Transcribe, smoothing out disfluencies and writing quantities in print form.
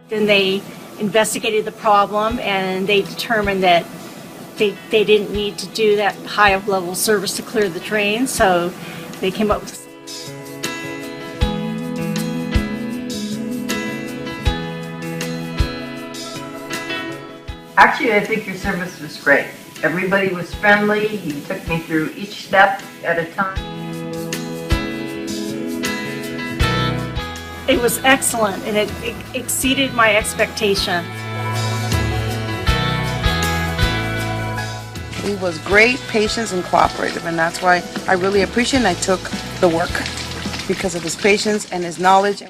Then they investigated the problem and they determined that they didn't need to do that high level service to clear the drain, so they came up with Actually, I think your service was great. Everybody was friendly. You took me through each step at a time. It was excellent, and it exceeded my expectations. He was great, patient, and cooperative, and that's why I really appreciate it, and I took the work because of his patience and his knowledge.